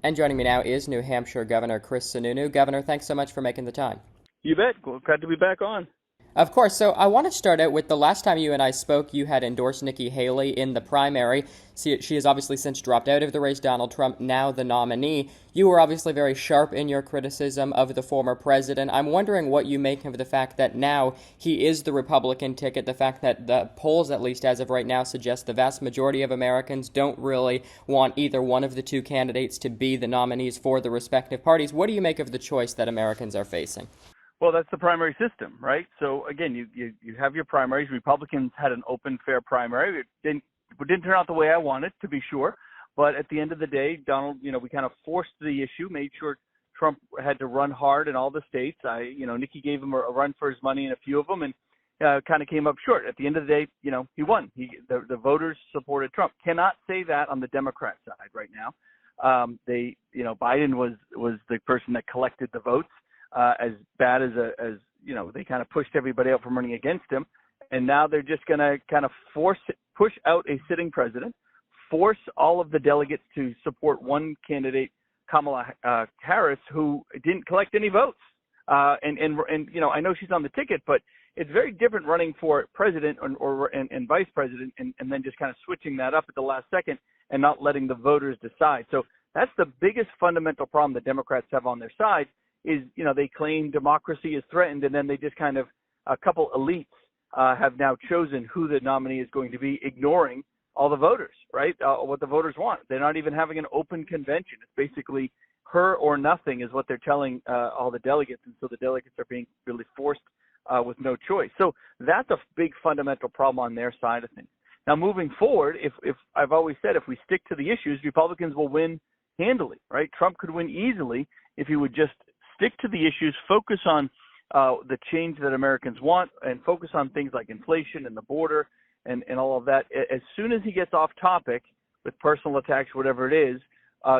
And joining me now is New Hampshire Governor Chris Sununu. Governor, thanks so much for making the time. You bet. Glad to be back on. Of course, so I want to start out with the last time you and I spoke, you had endorsed Nikki Haley in the primary. She has obviously since dropped out of the race, Donald Trump now the nominee. You were obviously very sharp in your criticism of the former president. I'm wondering what you make of the fact that now he is the Republican ticket, the fact that the polls, at least as of right now, suggest the vast majority of Americans don't really want either one of the two candidates to be the nominees for the respective parties. What do you make of the choice that Americans are facing? Well, that's the primary system, right? So again, you have your primaries. Republicans had an open, fair primary. It didn't turn out the way I wanted, to be sure. But at the end of the day, Donald, we kind of forced the issue, made sure Trump had to run hard in all the states. Nikki gave him a run for his money in a few of them, and kind of came up short. At the end of the day, he won. The voters supported Trump. Cannot say that on the Democrat side right now. Biden was the person that collected the votes. As bad as they kind of pushed everybody out from running against him, and now they're just going to kind of push out a sitting president, force all of the delegates to support one candidate, Kamala Harris, who didn't collect any votes. And I know she's on the ticket, but it's very different running for president and vice president, and then just kind of switching that up at the last second and not letting the voters decide. So that's the biggest fundamental problem the Democrats have on their side. Is, they claim democracy is threatened, and then they just kind of, a couple elites have now chosen who the nominee is going to be, ignoring all the voters, right? What the voters want. They're not even having an open convention. It's basically her or nothing is what they're telling all the delegates, and so the delegates are being really forced with no choice. So that's a big fundamental problem on their side of things. Now, moving forward, if I've always said if we stick to the issues, Republicans will win handily, right? Trump could win easily if he would just stick to the issues, focus on the change that Americans want, and focus on things like inflation and the border and all of that. As soon as he gets off topic with personal attacks, whatever it is,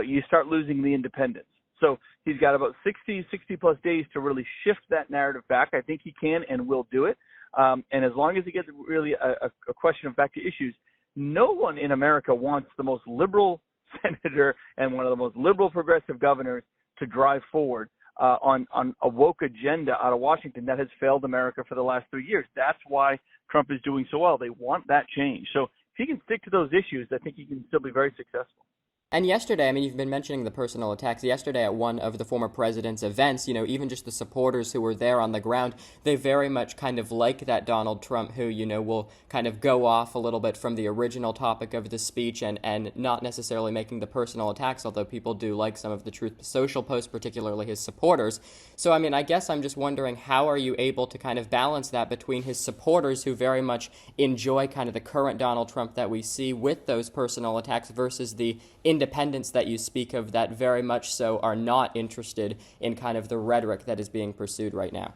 you start losing the independents. So he's got about 60 plus days to really shift that narrative back. I think he can and will do it. And as long as he gets really a question of back to issues, no one in America wants the most liberal senator and one of the most liberal progressive governors to drive forward on a woke agenda out of Washington that has failed America for the last 3 years. That's why Trump is doing so well. They want that change. So if he can stick to those issues, I think he can still be very successful. And yesterday, you've been mentioning the personal attacks. Yesterday at one of the former president's events, even just the supporters who were there on the ground, they very much kind of like that Donald Trump who, will kind of go off a little bit from the original topic of the speech and not necessarily making the personal attacks, although people do like some of the Truth Social posts, particularly his supporters. So, I guess I'm just wondering, how are you able to kind of balance that between his supporters who very much enjoy kind of the current Donald Trump that we see with those personal attacks versus the independents that you speak of that very much so are not interested in kind of the rhetoric that is being pursued right now?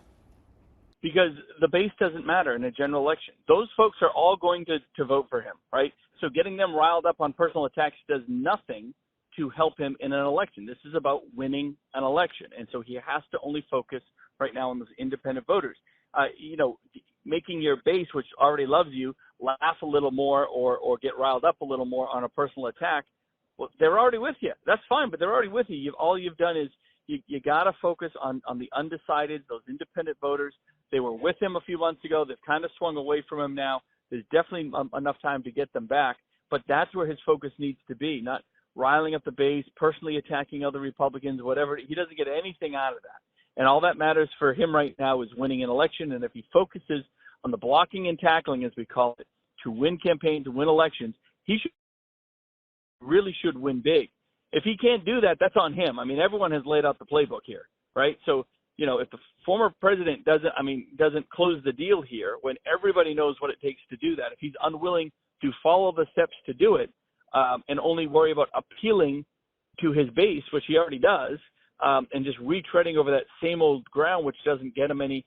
Because the base doesn't matter in a general election. Those folks are all going to vote for him, right? So getting them riled up on personal attacks does nothing to help him in an election. This is about winning an election. And so he has to only focus right now on those independent voters. Making your base, which already loves you, laugh a little more or get riled up a little more on a personal attack, well, they're already with you. That's fine, but they're already with you. All you've done is you got to focus on the undecided, those independent voters. They were with him a few months ago. They've kind of swung away from him now. There's definitely enough time to get them back, but that's where his focus needs to be, not riling up the base, personally attacking other Republicans, whatever. He doesn't get anything out of that. And all that matters for him right now is winning an election. And if he focuses on the blocking and tackling, as we call it, to win campaigns, to win elections, he really should win big. If he can't do that, that's on him. Everyone has laid out the playbook here, right? So, if the former president doesn't close the deal here, when everybody knows what it takes to do that, if he's unwilling to follow the steps to do it, and only worry about appealing to his base, which he already does, and just retreading over that same old ground, which doesn't get him any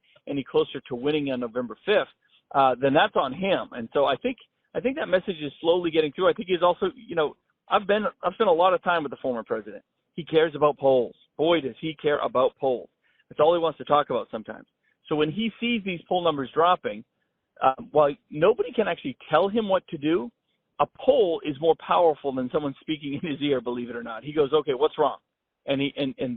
closer to winning on November 5th, then that's on him. And so I think that message is slowly getting through. I think he's also, I've spent a lot of time with the former president. He cares about polls. Boy, does he care about polls. That's all he wants to talk about sometimes. So when he sees these poll numbers dropping, while nobody can actually tell him what to do, a poll is more powerful than someone speaking in his ear, believe it or not. He goes, okay, what's wrong? And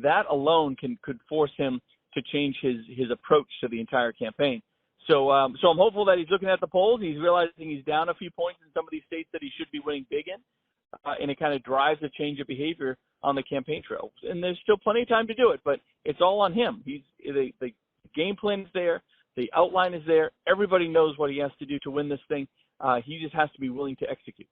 that alone could force him to change his approach to the entire campaign. So I'm hopeful that he's looking at the polls. He's realizing he's down a few points in some of these states that he should be winning big in, and it kind of drives a change of behavior on the campaign trail. And there's still plenty of time to do it, but it's all on him. The game plan is there. The outline is there. Everybody knows what he has to do to win this thing. He just has to be willing to execute.